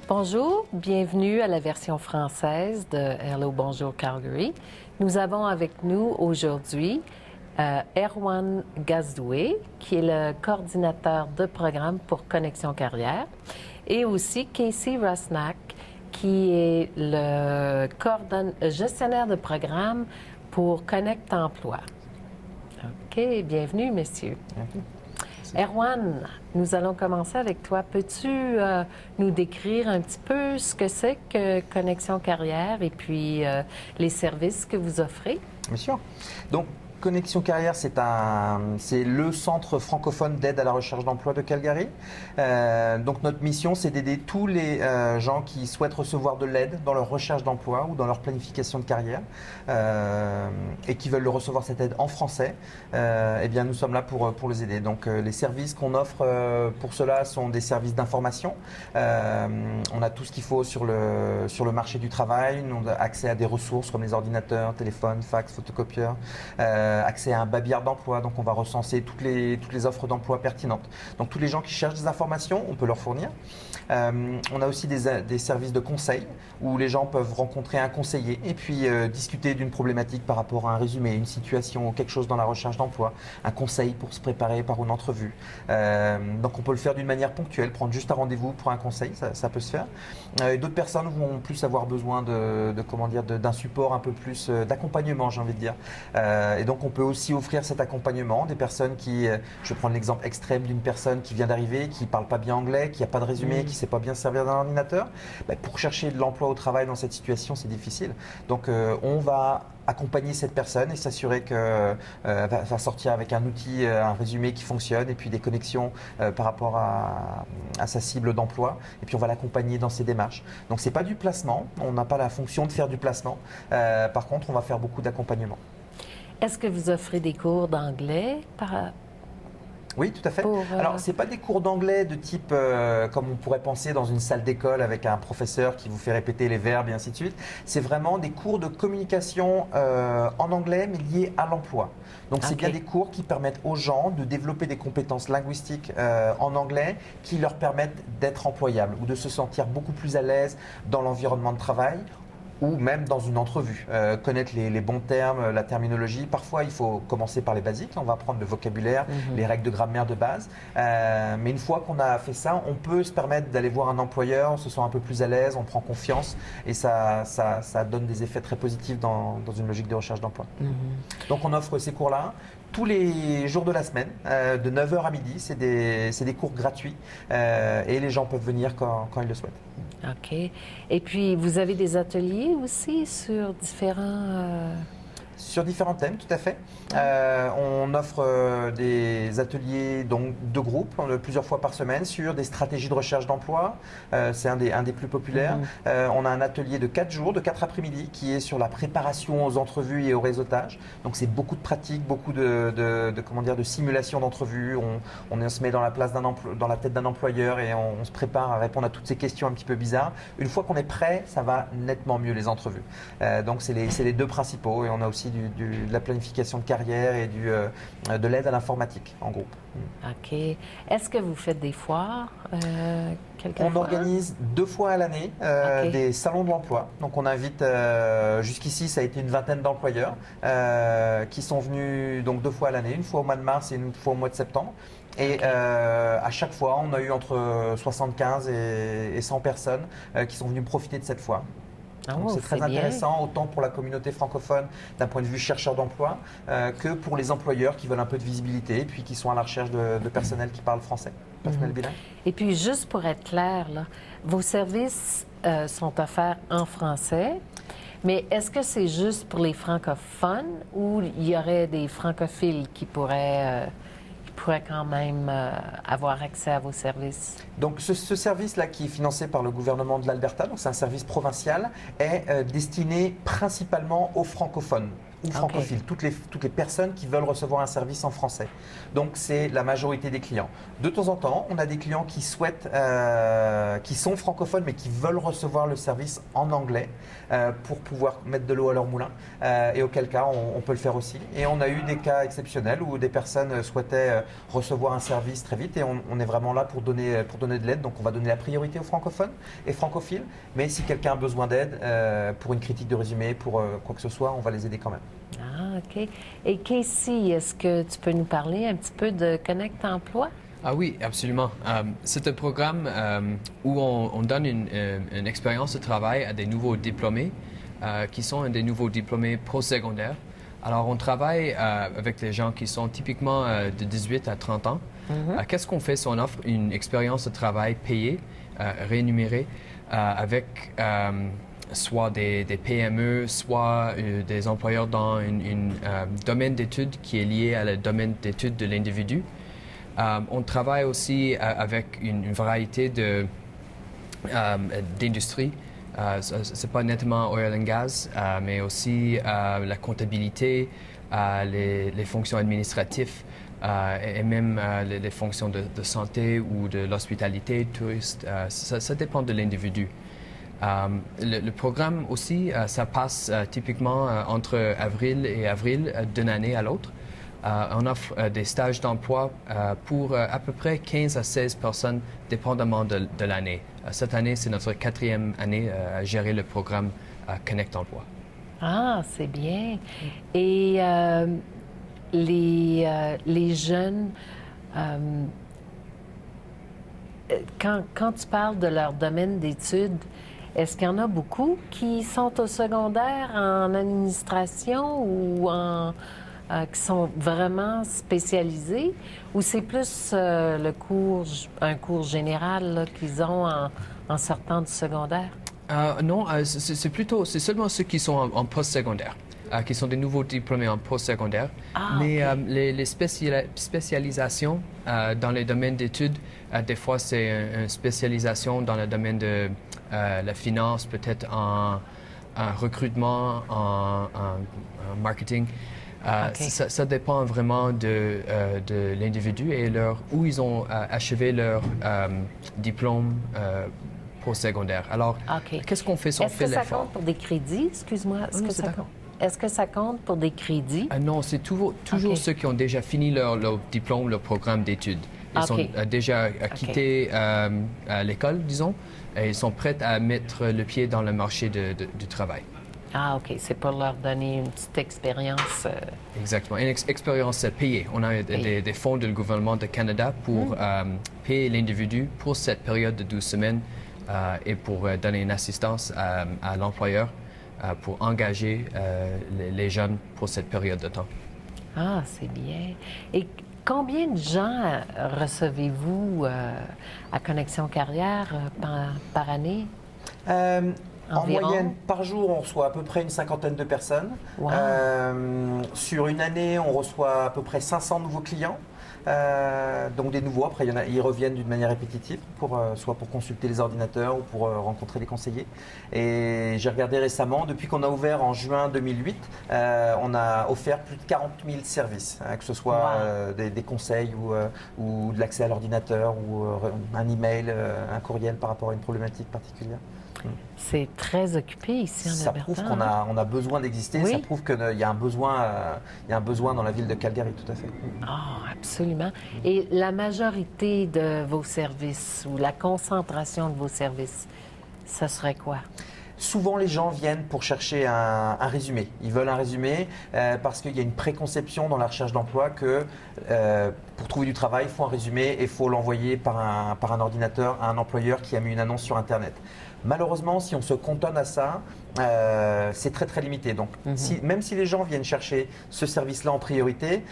Bonjour, bienvenue à la version française de Hello Bonjour Calgary. Nous avons avec nous aujourd'hui Erwan Gazdoué, qui est le coordinateur de programme pour Connexion Carrière, et aussi Casey Rusnak, qui est le gestionnaire de programme pour Connect Emploi. OK, bienvenue, messieurs. Erwan, nous allons commencer avec toi. Peux-tu nous décrire un petit peu ce que c'est que Connexion Carrière et puis les services que vous offrez? Bien sûr. Donc, Connexion Carrière, c'est le centre francophone d'aide à la recherche d'emploi de Calgary. Donc notre mission, c'est d'aider tous les gens qui souhaitent recevoir de l'aide dans leur recherche d'emploi ou dans leur planification de carrière et qui veulent recevoir cette aide en français. Eh bien, nous sommes là pour les aider. Donc les services qu'on offre pour cela sont des services d'information. On a tout ce qu'il faut sur le marché du travail. On a accès à des ressources comme les ordinateurs, téléphones, fax, photocopieurs. Accès à un babillard d'emploi, donc on va recenser toutes les offres d'emploi pertinentes. Donc tous les gens qui cherchent des informations, on peut leur fournir. On a aussi des services de conseil où les gens peuvent rencontrer un conseiller et puis discuter d'une problématique par rapport à un résumé, une situation ou quelque chose dans la recherche d'emploi, un conseil pour se préparer par une entrevue. Donc on peut le faire d'une manière ponctuelle, prendre juste un rendez-vous pour un conseil, ça peut se faire. Et d'autres personnes vont plus avoir besoin d'un support un peu plus d'accompagnement, j'ai envie de dire. Et donc on peut aussi offrir cet accompagnement des personnes qui, je vais prendre l'exemple extrême d'une personne qui vient d'arriver, qui ne parle pas bien anglais, qui n'a pas de résumé, qui ne sait pas bien se servir d'un ordinateur. Pour chercher de l'emploi au travail dans cette situation, c'est difficile. Donc on va accompagner cette personne et s'assurer qu'elle va sortir avec un outil, un résumé qui fonctionne et puis des connexions par rapport à sa cible d'emploi. Et puis on va l'accompagner dans ses démarches. Donc ce n'est pas du placement, on n'a pas la fonction de faire du placement. Par contre, on va faire beaucoup d'accompagnement. Est-ce que vous offrez des cours d'anglais Oui, tout à fait. Alors, ce n'est pas des cours d'anglais de type, comme on pourrait penser dans une salle d'école avec un professeur qui vous fait répéter les verbes et ainsi de suite. C'est vraiment des cours de communication en anglais, mais liés à l'emploi. Donc, c'est bien des cours qui permettent aux gens de développer des compétences linguistiques en anglais qui leur permettent d'être employables ou de se sentir beaucoup plus à l'aise dans l'environnement de travail ou même dans une entrevue, connaître les bons termes, la terminologie. Parfois, il faut commencer par les basiques. On va apprendre le vocabulaire, les règles de grammaire de base. Mais une fois qu'on a fait ça, on peut se permettre d'aller voir un employeur, on se sent un peu plus à l'aise, on prend confiance et ça donne des effets très positifs dans une logique de recherche d'emploi. Donc, on offre ces cours-là tous les jours de la semaine, de 9h à midi. C'est des cours gratuits et les gens peuvent venir quand ils le souhaitent. OK. Et puis, vous avez des ateliers aussi sur différents... Sur différents thèmes, tout à fait. On offre des ateliers de groupe plusieurs fois par semaine sur des stratégies de recherche d'emploi. C'est un des plus populaires. On a un atelier de 4 jours, de 4 après-midi, qui est sur la préparation aux entrevues et au réseautage. Donc c'est beaucoup de pratiques, beaucoup de simulation d'entrevues. On se met dans la tête d'un employeur et on se prépare à répondre à toutes ces questions un petit peu bizarres. Une fois qu'on est prêt, ça va nettement mieux les entrevues. Donc c'est les deux principaux et on a aussi de la planification de carrière et de l'aide à l'informatique en groupe. OK. Est-ce que vous faites des foires On organise 2 fois à l'année des salons de l'emploi. Donc on invite, jusqu'ici ça a été une vingtaine d'employeurs qui sont venus donc 2 fois à l'année, une fois au mois de mars et une fois au mois de septembre. Et à chaque fois, on a eu entre 75 et 100 personnes qui sont venues profiter de cette foire. Donc c'est très intéressant, autant pour la communauté francophone d'un point de vue chercheur d'emploi que pour les employeurs qui veulent un peu de visibilité et puis qui sont à la recherche de personnel qui parle français. Personnel bilingue. Et puis, juste pour être clair, là, vos services sont offerts en français, mais est-ce que c'est juste pour les francophones ou il y aurait des francophiles qui pourraient quand même avoir accès à vos services? Donc ce service-là qui est financé par le gouvernement de l'Alberta, donc c'est un service provincial, est destiné principalement aux francophones. ou francophiles, toutes les personnes qui veulent recevoir un service en français. Donc c'est la majorité des clients. De temps en temps, on a des clients qui souhaitent, qui sont francophones mais qui veulent recevoir le service en anglais pour pouvoir mettre de l'eau à leur moulin. Et auquel cas, on peut le faire aussi. Et on a eu des cas exceptionnels où des personnes souhaitaient recevoir un service très vite et on est vraiment là pour donner de l'aide. Donc on va donner la priorité aux francophones et francophiles. Mais si quelqu'un a besoin d'aide pour une critique de résumé, pour quoi que ce soit, on va les aider quand même. Ah, OK. Et Casey, est-ce que tu peux nous parler un petit peu de Connect Emploi? Ah oui, absolument. C'est un programme où on donne une expérience de travail à des nouveaux diplômés qui sont des nouveaux diplômés postsecondaires. Alors, on travaille avec les gens qui sont typiquement de 18 à 30 ans. Qu'est-ce qu'on fait si on offre une expérience de travail payée, rémunérée, avec soit des PME, soit des employeurs dans un domaine d'études qui est lié à le domaine d'études de l'individu. On travaille aussi avec une variété d'industries. Ce n'est pas nettement oil and gas, mais aussi la comptabilité, les fonctions administratives et même les fonctions de santé ou de l'hospitalité, touriste. Ça dépend de l'individu. Le programme aussi, ça passe typiquement entre avril et avril d'une année à l'autre. On offre des stages d'emploi pour à peu près 15 à 16 personnes, dépendamment de l'année. Cette année, c'est notre 4e année à gérer le programme Connect Emploi. Ah, c'est bien. Et les jeunes, quand tu parles de leur domaine d'études, est-ce qu'il y en a beaucoup qui sont au secondaire en administration ou qui sont vraiment spécialisés, ou c'est plus un cours général là, qu'ils ont en sortant du secondaire? Non, c'est seulement ceux qui sont en post-secondaire, qui sont des nouveaux diplômés en post-secondaire. Mais okay. Les spécialisations dans les domaines d'études, des fois c'est une spécialisation dans le domaine de la finance, peut-être en recrutement, en marketing. Okay. Ça dépend vraiment de l'individu et où ils ont achevé leur diplôme postsecondaire. Alors, okay. Qu'est-ce qu'on fait si on fait l'effort? Est-ce que ça compte pour des crédits? Excuse-moi. Est-ce que ça compte pour des crédits? Non, c'est toujours okay. Ceux qui ont déjà fini leur diplôme, leur programme d'études. Ils okay. sont déjà quittés l'école, disons, et ils sont prêts à mettre le pied dans le marché du travail. Ah, OK. C'est pour leur donner une petite expérience. Exactement. Une expérience payée. On a des fonds du gouvernement du Canada pour payer l'individu pour cette période de 12 semaines et pour donner une assistance à l'employeur pour engager les jeunes pour cette période de temps. Ah, c'est bien. Et combien de gens recevez-vous à Connexion Carrière par année? En moyenne, par jour, on reçoit à peu près une 50aine de personnes. Wow. Sur une année, on reçoit à peu près 500 nouveaux clients. Donc des nouveaux, après ils reviennent d'une manière répétitive, soit pour consulter les ordinateurs ou pour rencontrer les conseillers. Et j'ai regardé récemment, depuis qu'on a ouvert en juin 2008, on a offert plus de 40 000 services, que ce soit des conseils ou de l'accès à l'ordinateur ou un email, un courriel par rapport à une problématique particulière. C'est très occupé ici en Alberta. Ça prouve qu'on a besoin d'exister, oui. Ça prouve qu'il y a un besoin dans la ville de Calgary, tout à fait. Oh, absolument. Et la majorité de vos services ou la concentration de vos services, ce serait quoi? Souvent, les gens viennent pour chercher un résumé. Ils veulent un résumé parce qu'il y a une préconception dans la recherche d'emploi que pour trouver du travail, il faut un résumé et il faut l'envoyer par un ordinateur à un employeur qui a mis une annonce sur Internet. Malheureusement, si on se cantonne à ça, c'est très très limité. Donc, même si les gens viennent chercher ce service-là en priorité,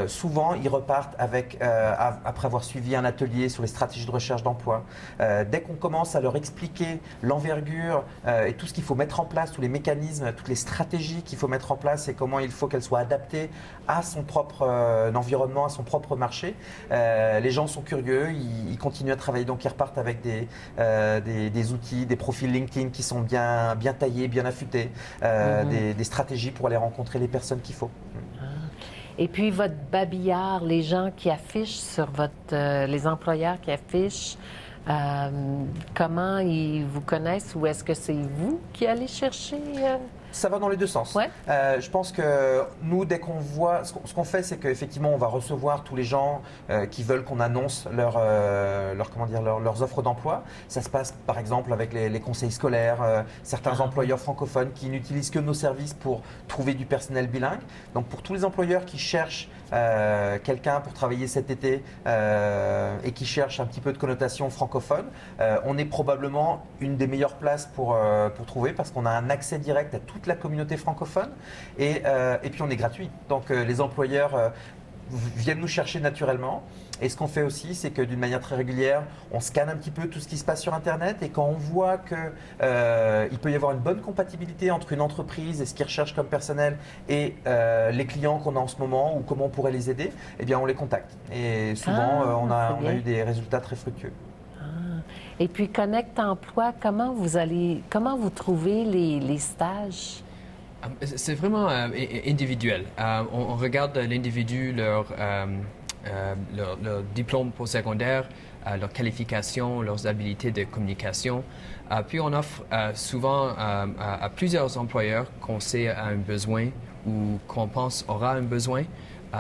souvent ils repartent après avoir suivi un atelier sur les stratégies de recherche d'emploi. Dès qu'on commence à leur expliquer l'envergure et tout ce qu'il faut mettre en place, tous les mécanismes, toutes les stratégies qu'il faut mettre en place et comment il faut qu'elles soient adaptées à son propre environnement, à son propre marché, les gens sont curieux, ils continuent à travailler. Donc, ils repartent avec des outils, des profils LinkedIn qui sont bien taillées, bien affûtées, des stratégies pour aller rencontrer les personnes qu'il faut. Et puis, votre babillard, les gens qui affichent sur les employeurs qui affichent, comment ils vous connaissent ou est-ce que c'est vous qui allez chercher? Ça va dans les deux sens. Ouais. Je pense que nous, dès qu'on voit, ce qu'on fait, c'est qu'effectivement, on va recevoir tous les gens qui veulent qu'on annonce leurs offres d'emploi. Ça se passe par exemple avec les conseils scolaires, certains employeurs francophones qui n'utilisent que nos services pour trouver du personnel bilingue. Donc pour tous les employeurs qui cherchent quelqu'un pour travailler cet été et qui cherchent un petit peu de connotation francophone, on est probablement une des meilleures places pour trouver parce qu'on a un accès direct à toute la communauté francophone et puis on est gratuit. Donc les employeurs viennent nous chercher naturellement. Et ce qu'on fait aussi, c'est que d'une manière très régulière, on scanne un petit peu tout ce qui se passe sur Internet et quand on voit qu'il peut y avoir une bonne compatibilité entre une entreprise et ce qu'ils recherchent comme personnel et les clients qu'on a en ce moment ou comment on pourrait les aider, eh bien on les contacte. Et souvent, on a eu des résultats très fructueux. Et puis, Connect Emploi, comment vous trouvez les stages? C'est vraiment individuel. On regarde l'individu, leur diplôme postsecondaire, leurs qualifications, leurs habiletés de communication. Puis on offre souvent à plusieurs employeurs qu'on sait a un besoin ou qu'on pense aura un besoin,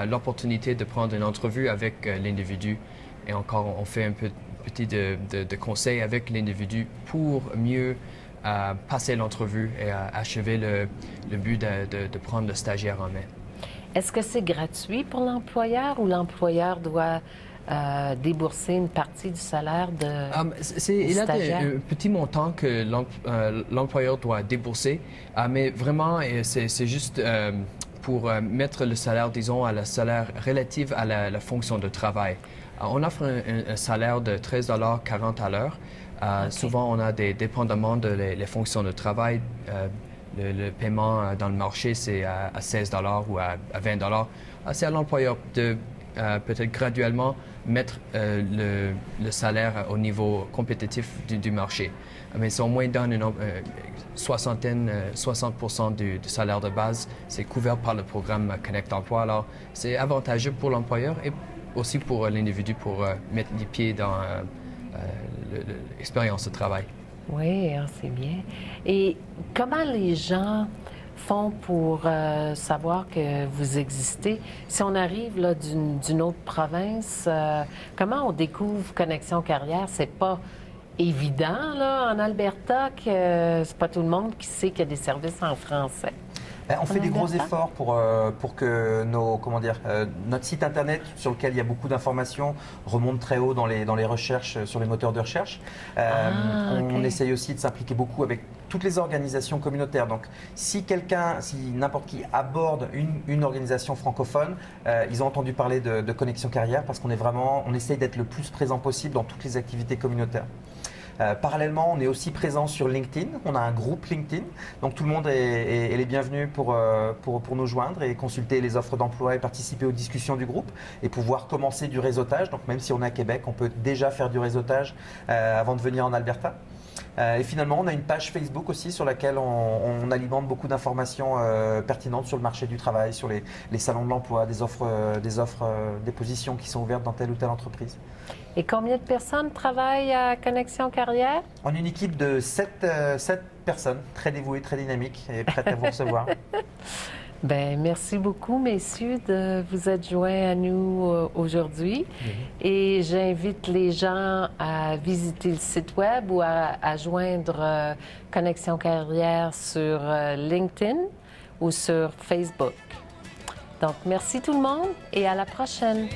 l'opportunité de prendre une entrevue avec l'individu. Et encore, on fait un peu petit de conseils avec l'individu pour mieux passer l'entrevue et achever le but de prendre le stagiaire en main. Est-ce que c'est gratuit pour l'employeur ou l'employeur doit débourser une partie du salaire du il y a stagiaire? un petit montant que l'employeur doit débourser, mais vraiment, c'est juste pour mettre le salaire, disons, à la salaire relative à la fonction de travail. On offre un salaire de 13,40 $ à l'heure. Okay. Souvent, on a dépendamment les fonctions de travail. Le paiement dans le marché, c'est à 16 $ ou à 20 $. C'est à l'employeur de peut-être graduellement mettre le salaire au niveau compétitif du marché. Mais si on moins donne une 60% du salaire de base, c'est couvert par le programme Connect Emploi. Alors, c'est avantageux pour l'employeur et aussi pour l'individu pour mettre les pieds dans l'expérience de travail. Oui, c'est bien. Et comment les gens font pour savoir que vous existez? Si on arrive là, d'une autre province, comment on découvre Connexion Carrière? C'est pas évident là, en Alberta que c'est pas tout le monde qui sait qu'il y a des services en français. On fait des gros efforts pour que notre site internet sur lequel il y a beaucoup d'informations remonte très haut dans les recherches, sur les moteurs de recherche. On essaye aussi de s'impliquer beaucoup avec toutes les organisations communautaires. Donc si n'importe qui aborde une organisation francophone, ils ont entendu parler de Connexion Carrière parce on essaye d'être le plus présent possible dans toutes les activités communautaires. Parallèlement, on est aussi présent sur LinkedIn. On a un groupe LinkedIn. Donc tout le monde est les bienvenus pour nous joindre et consulter les offres d'emploi et participer aux discussions du groupe et pouvoir commencer du réseautage. Donc même si on est à Québec, on peut déjà faire du réseautage avant de venir en Alberta. Et finalement, on a une page Facebook aussi sur laquelle on alimente beaucoup d'informations pertinentes sur le marché du travail, sur les salons de l'emploi, des positions qui sont ouvertes dans telle ou telle entreprise. Et combien de personnes travaillent à Connexion Carrière? On est une équipe de 7 personnes, très dévouées, très dynamiques et prêtes à vous recevoir. Bien, merci beaucoup, messieurs, de vous être joints à nous aujourd'hui. Et j'invite les gens à visiter le site web ou à joindre Connexion Carrière sur LinkedIn ou sur Facebook. Donc, merci tout le monde et à la prochaine.